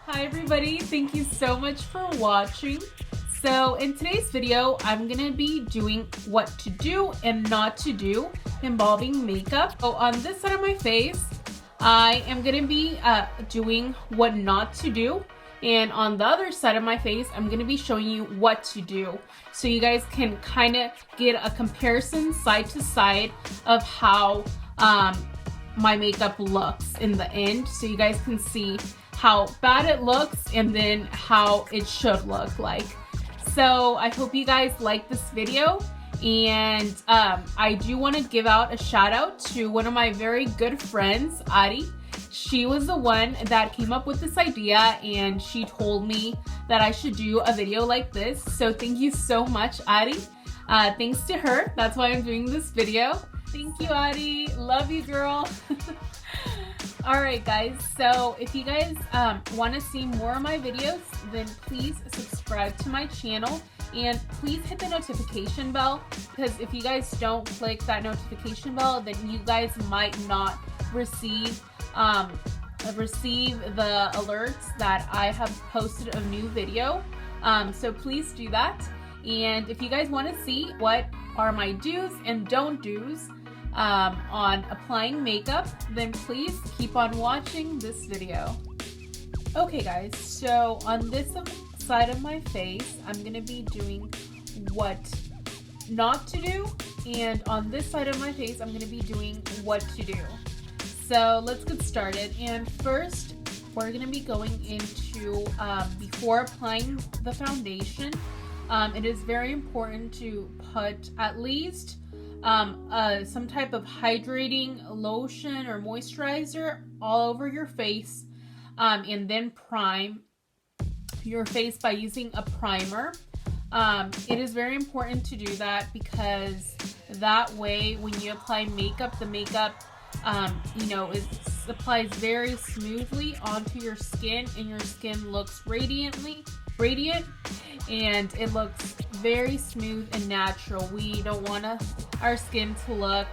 Hi everybody, thank you so much for watching. So in today's video, I'm gonna be doing what to do and not to do involving makeup. So on this side of my face, I am gonna be doing what not to do. And on the other side of my face, I'm gonna be showing you what to do. So you guys can kind of get a comparison side to side of how my makeup looks in the end. So you guys can see how bad it looks and then how it should look like. So I hope you guys like this video, and I do want to give out a shout out to one of my very good friends, Ari. She was the one that came up with this idea, and she told me that I should do a video like this. So thank you so much, Ari. Thanks to her, that's why I'm doing this video. Thank you, Ari. Love you, girl. Alright guys, so if you guys want to see more of my videos, then please subscribe to my channel and please hit the notification bell, because if you guys don't click that notification bell, then you guys might not receive the alerts that I have posted a new video. So please do that. And if you guys want to see what are my do's and don't do's on applying makeup, then please keep on watching this video. Okay guys, so on this side of my face, I'm gonna be doing what not to do, and on this side of my face, I'm gonna be doing what to do. So let's get started. And first, we're gonna be going into, before applying the foundation, it is very important to put at least some type of hydrating lotion or moisturizer all over your face, and then prime your face by using a primer. It is very important to do that because that way when you apply makeup, the makeup it applies very smoothly onto your skin, and your skin looks radiant, and it looks very smooth and natural. We don't want our skin to look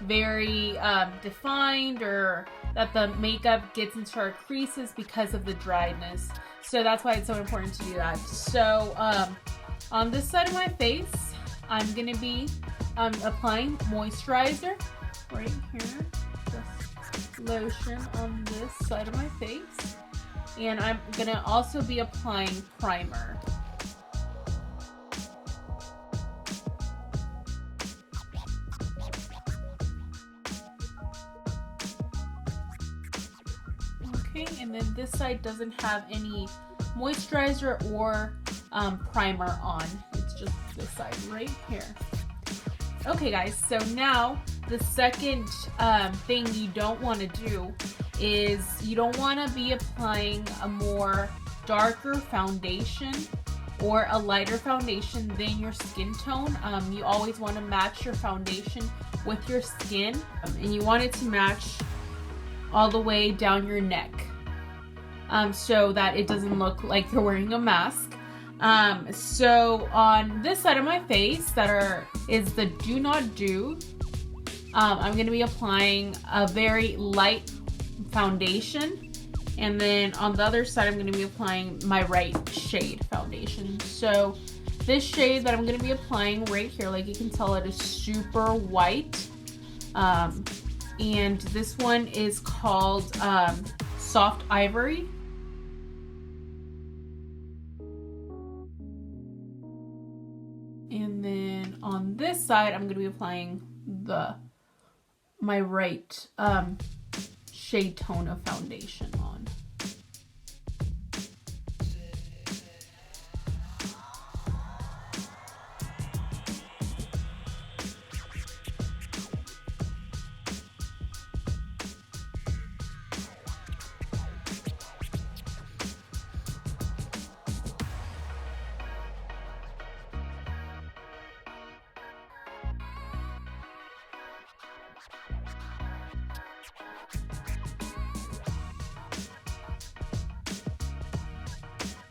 very defined, or that the makeup gets into our creases because of the dryness. So that's why it's so important to do that. So on this side of my face, I'm gonna be applying moisturizer right here, just lotion on this side of my face. And I'm gonna also be applying primer. Okay, and then this side doesn't have any moisturizer or primer on. It's just this side right here. Okay guys, so now the second thing you don't want to do is you don't want to be applying a more darker foundation or a lighter foundation than your skin tone. You always want to match your foundation with your skin, and you want it to match all the way down your neck, so that it doesn't look like you're wearing a mask. So on this side of my face is the do not do. I'm going to be applying a very light foundation, and then on the other side I'm going to be applying my right shade foundation. So this shade that I'm going to be applying right here, like you can tell, it is super white, and this one is called Soft Ivory. And then on this side I'm going to be applying my right shade tone of foundation on.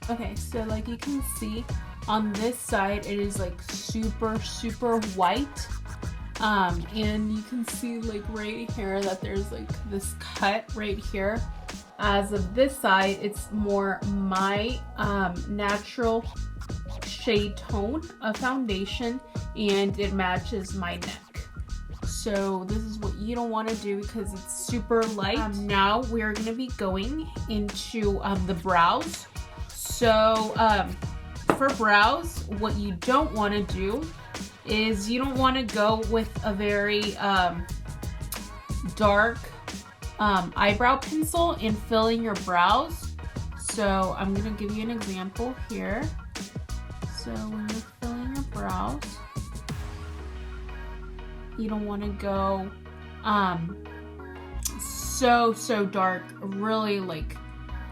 Okay, so like you can see on this side, it is like super white. And you can see like right here that there's like this cut right here. as of this side, it's more my natural shade tone of foundation, and it matches my neck. So this is what you don't want to do because it's super light. Now we're going to be going into the brows. So for brows, what you don't want to do is you don't want to go with a very dark eyebrow pencil in filling your brows. So I'm going to give you an example here. So when you're filling your brows, you don't want to go so dark, really like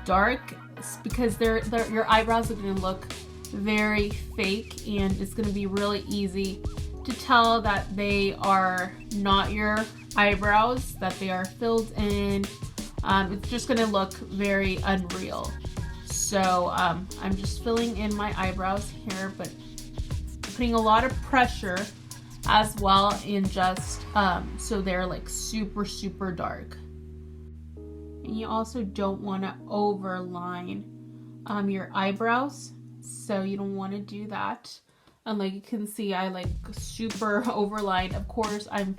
dark, because your eyebrows are going to look very fake, and it's going to be really easy to tell that they are not your eyebrows, that they are filled in. It's just going to look very unreal. So I'm just filling in my eyebrows here, but putting a lot of pressure as well in just so they're like super dark. And you also don't want to overline your eyebrows, so you don't want to do that. And like you can see, I like super overlined. Of course, I'm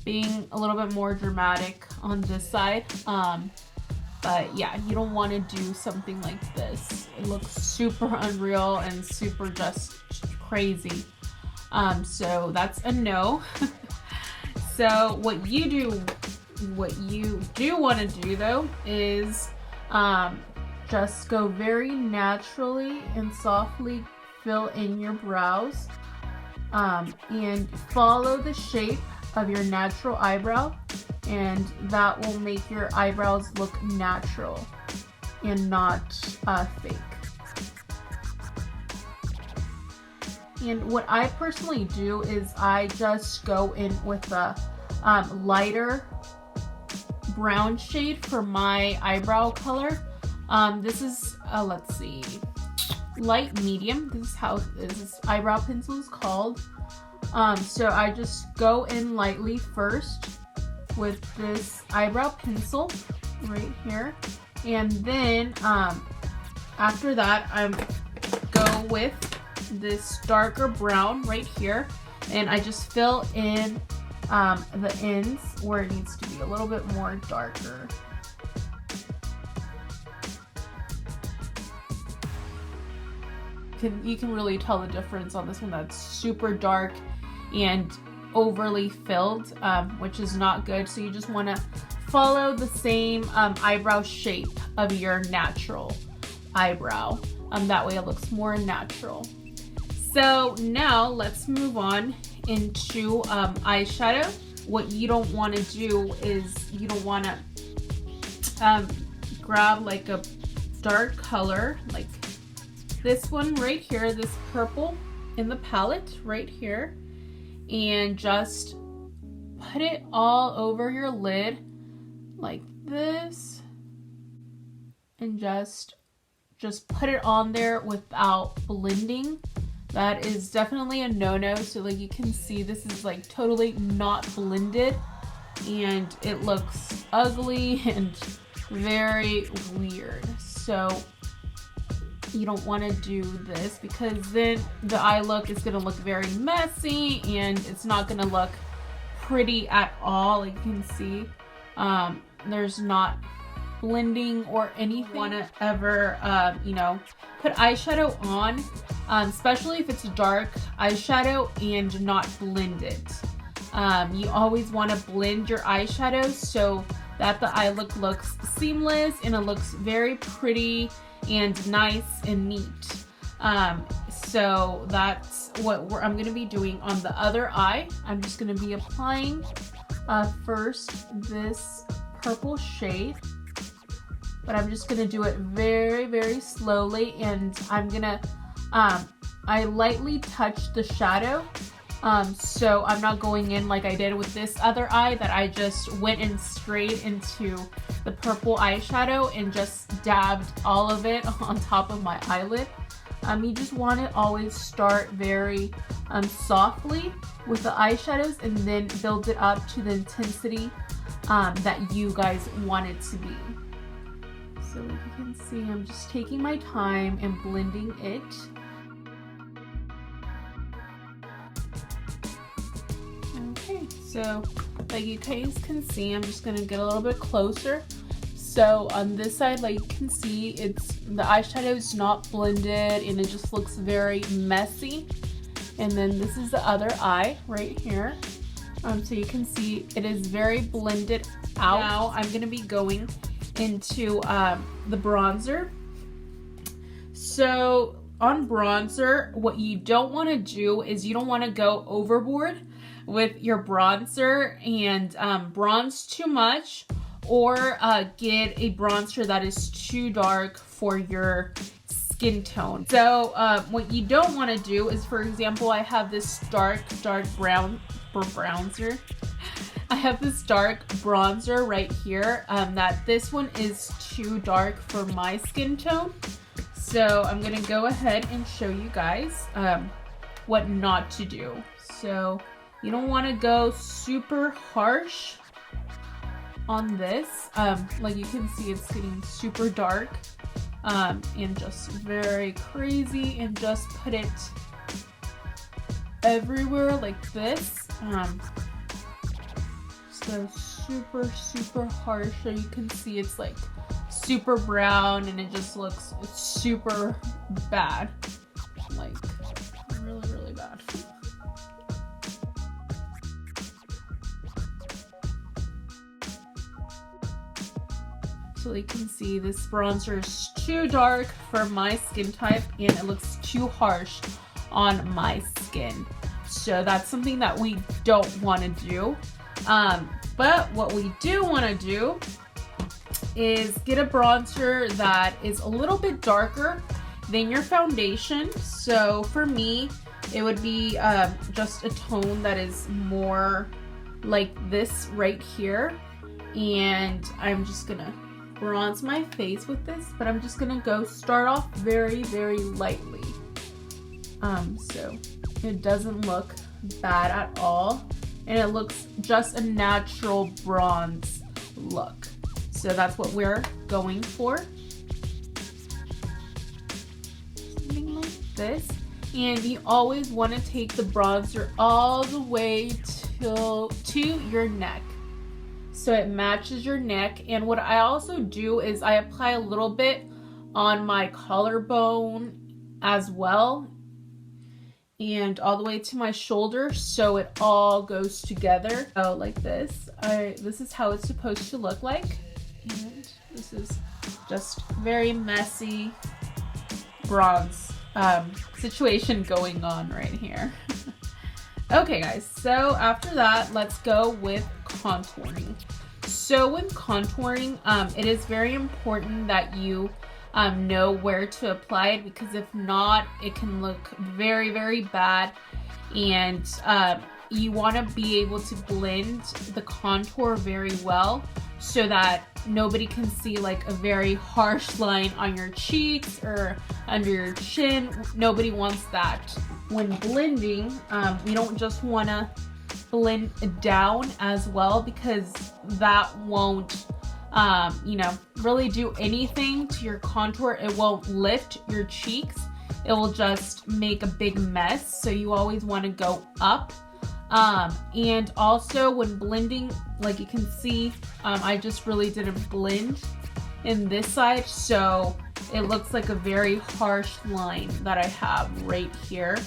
being a little bit more dramatic on this side, but yeah, you don't want to do something like this. It looks super unreal and super just crazy. So that's a no. So what you do want to do though is just go very naturally and softly fill in your brows, and follow the shape of your natural eyebrow, and that will make your eyebrows look natural and not fake. And what I personally do is I just go in with a lighter brown shade for my eyebrow color. This is let's see, light medium. This is how this eyebrow pencil is called. So I just go in lightly first with this eyebrow pencil right here, and then after that I go with this darker brown right here, and I just fill in the ends where it needs to be a little bit more darker. You can really tell the difference on this one. That's super dark and overly filled, which is not good. So you just want to follow the same eyebrow shape of your natural eyebrow. That way it looks more natural. So now let's move on into eyeshadow. What you don't want to do is you don't want to grab like a dark color like this one right here, this purple in the palette right here, and just put it all over your lid like this, and just put it on there without blending. That is definitely a no-no. So like you can see, this is like totally not blended, and it looks ugly and very weird. So you don't want to do this, because then the eye look is going to look very messy and it's not going to look pretty at all. Like you can see, there's not blending or anything. You want to ever you know, put eyeshadow on, especially if it's dark eyeshadow, and not blend it. You always want to blend your eyeshadow so that the eye look looks seamless and it looks very pretty and nice and neat. So that's what I'm going to be doing on the other eye. I'm just going to be applying first this purple shade, but I'm just going to do it very slowly, and I'm going to I lightly touch the shadow, so I'm not going in like I did with this other eye, that I just went in straight into the purple eyeshadow and just dabbed all of it on top of my eyelid. You just want to always start very softly with the eyeshadows, and then build it up to the intensity that you guys want it to be. So like you can see, I'm just taking my time and blending it. Okay, so like you guys can see, I'm just gonna get a little bit closer. So on this side, like you can see, the eyeshadow is not blended and it just looks very messy. And then this is the other eye right here. So you can see it is very blended out. Now I'm gonna be going into the bronzer. So on bronzer, what you don't want to do is you don't want to go overboard with your bronzer and bronze too much, or get a bronzer that is too dark for your skin tone. So what you don't want to do is, for example, I have this dark brown bronzer. I have this dark bronzer right here, that this one is too dark for my skin tone. So I'm gonna go ahead and show you guys what not to do. So you don't want to go super harsh on this. Like you can see, it's getting super dark and just very crazy, and just put it everywhere like this. So super harsh, so you can see it's like super brown and it just looks super bad, like really bad. So you can see this bronzer is too dark for my skin type and it looks too harsh on my skin. So that's something that we don't want to do. But what we do want to do is get a bronzer that is a little bit darker than your foundation. So for me, it would be just a tone that is more like this right here. And I'm just gonna bronze my face with this, but I'm just gonna start off very lightly. So it doesn't look bad at all, and it looks just a natural bronze look. So that's what we're going for. Something like this. And you always want to take the bronzer all the way to your neck, so it matches your neck. And what I also do is I apply a little bit on my collarbone as well, and all the way to my shoulder, so it all goes together. So like this. This is how it's supposed to look like. And this is just very messy bronze situation going on right here. Okay guys, so after that, let's go with contouring. So with contouring, it is very important that you know where to apply it, because if not, it can look very bad. And you want to be able to blend the contour very well, so that nobody can see like a very harsh line on your cheeks or under your chin. Nobody wants that. When blending, you don't just want to blend down as well, because that won't really do anything to your contour. It won't lift your cheeks. It will just make a big mess. So you always want to go up. And also when blending, like you can see, I just really didn't blend in this side, so it looks like a very harsh line that I have right here,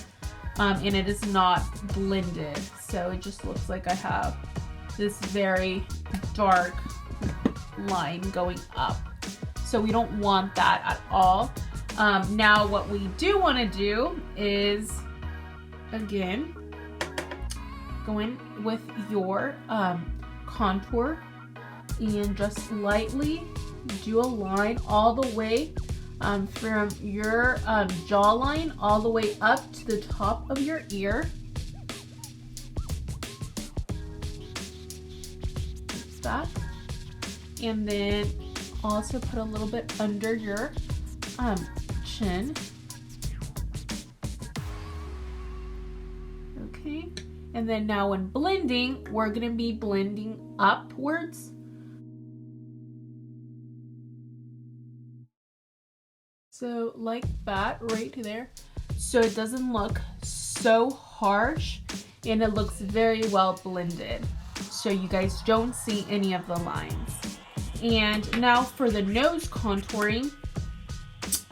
and it is not blended, so it just looks like I have this very dark line going up. So we don't want that at all. Now what we do want to do is, again, go in with your contour and just lightly do a line all the way from your jawline all the way up to the top of your ear. Like that. And then also put a little bit under your chin. Okay. And then now when blending, we're going to be blending upwards. So like that right there. So it doesn't look so harsh and it looks very well blended. So you guys don't see any of the lines. And now for the nose contouring,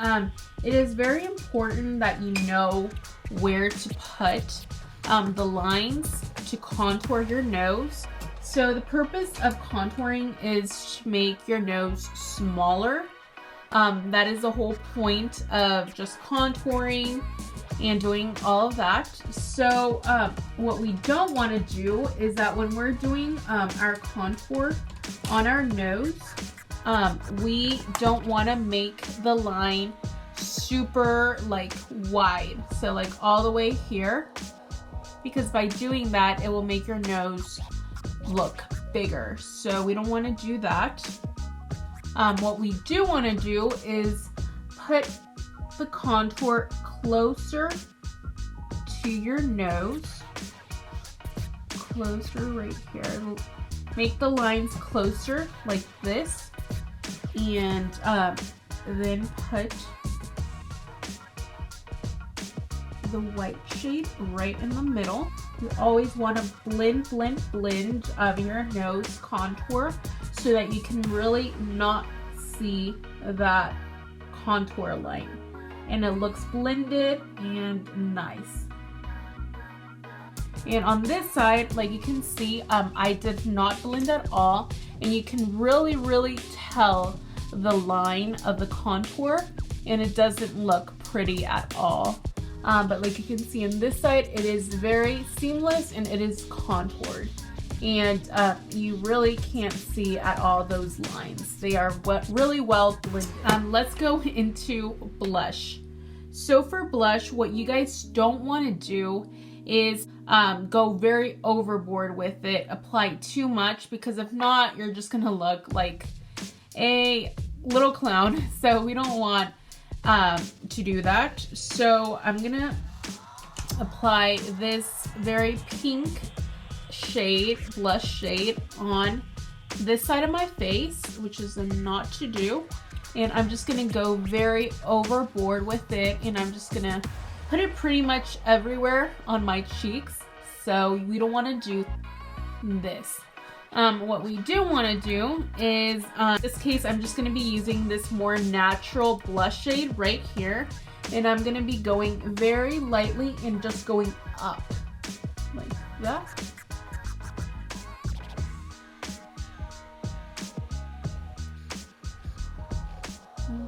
it is very important that you know where to put the lines to contour your nose. So the purpose of contouring is to make your nose smaller. That is the whole point of just contouring and doing all of that. So what we don't want to do is that when we're doing our contour on our nose, we don't want to make the line super like wide, so like all the way here, because by doing that it will make your nose look bigger. So we don't want to do that. What we do want to do is put the contour closer to your nose, closer right here. Make the lines closer like this, and then put the white shade right in the middle. You always want to blend of your nose contour so that you can really not see that contour line, and it looks blended and nice. And on this side, like you can see, I did not blend at all, and you can really tell the line of the contour, and it doesn't look pretty at all. But like you can see on this side, it is very seamless and it is contoured, and you really can't see at all those lines. They are really well blended. Let's go into blush. So for blush, what you guys don't want to do is go very overboard with it, apply too much, because if not, you're just gonna look like a little clown. So we don't want to do that. So I'm gonna apply this very pink shade, blush shade, on this side of my face, which is a not to do, and I'm just gonna go very overboard with it, and I'm just gonna put it pretty much everywhere on my cheeks. So we don't want to do this. What we do want to do is, in this case, I'm just going to be using this more natural blush shade right here, and I'm going to be going very lightly and just going up like that.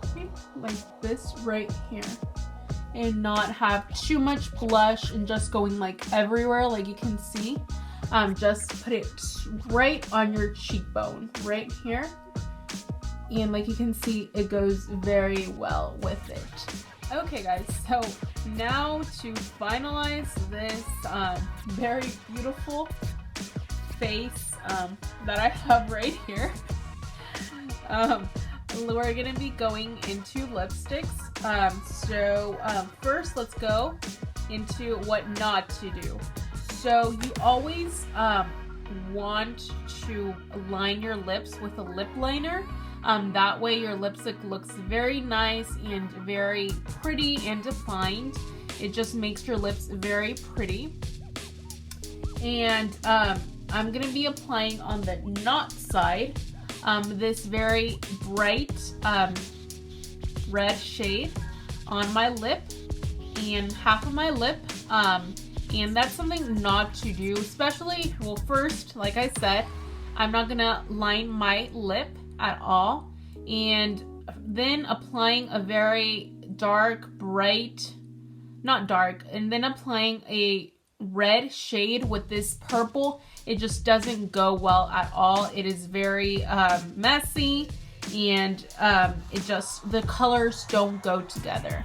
Okay, like this right here, and not have too much blush and just going like everywhere, like you can see. Just put it right on your cheekbone right here, and like you can see, it goes very well with it. Okay guys, so now to finalize this very beautiful face that I have right here, we're gonna be going into lipsticks. First let's go into what not to do. So you always want to line your lips with a lip liner. That way your lipstick looks very nice and very pretty and defined. It just makes your lips very pretty. And I'm gonna be applying on the not side this very bright red shade on my lip and half of my lip. And that's something not to do, especially, well, first, like I said, I'm not gonna line my lip at all, and then applying a very dark, bright, not dark, and then applying a red shade with this purple, it just doesn't go well at all. It is very messy, and the colors don't go together.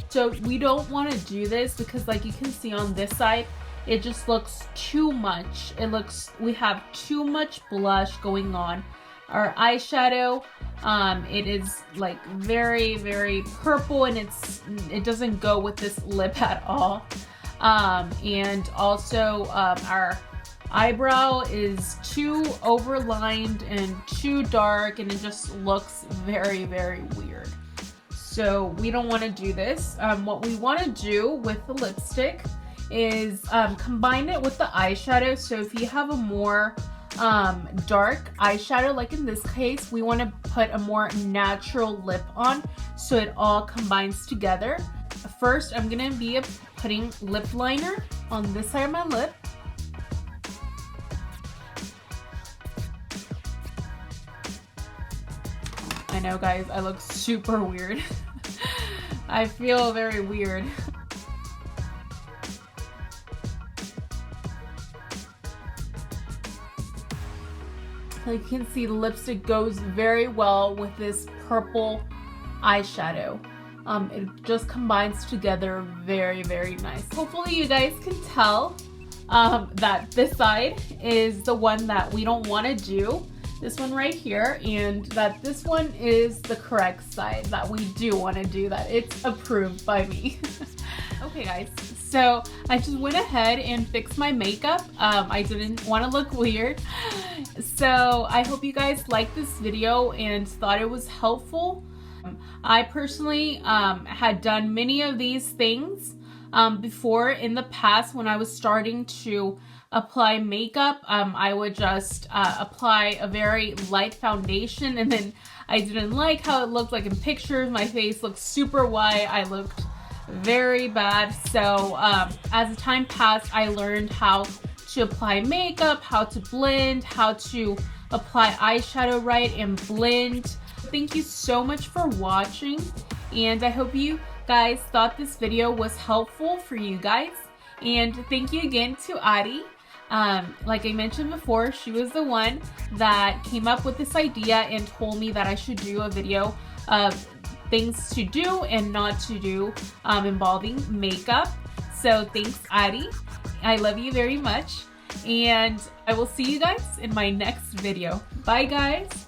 So we don't want to do this because, like you can see on this side, it just looks too much. We have too much blush going on. Our eyeshadow, it is like very purple, and it doesn't go with this lip at all. And also our eyebrow is too overlined and too dark, and it just looks very, very weird. So we don't want to do this. What we want to do with the lipstick is combine it with the eyeshadow. So if you have a more dark eyeshadow, like in this case, we want to put a more natural lip on so it all combines together. First, I'm gonna be putting lip liner on this side of my lip. I know, guys, I look super weird. I feel very weird. Like you can see, the lipstick goes very well with this purple eyeshadow. It just combines together very, very nice. Hopefully you guys can tell that this side is the one that we don't want to do, this one right here, and that this one is the correct side that we do want to do, that it's approved by me. Okay guys, so I just went ahead and fixed my makeup. I didn't want to look weird. So I hope you guys liked this video and thought it was helpful. I personally had done many of these things before in the past. When I was starting to apply makeup, I would just apply a very light foundation, and then I didn't like how it looked like in pictures. My face looked super white. I looked very bad. So as the time passed, I learned how to apply makeup, how to blend, how to apply eyeshadow right and blend. Thank you so much for watching, and I hope you guys thought this video was helpful for you guys. And thank you again to Ari. Like I mentioned before, she was the one that came up with this idea and told me that I should do a video of things to do and not to do involving makeup. So thanks, Ari. I love you very much, and I will see you guys in my next video. Bye guys.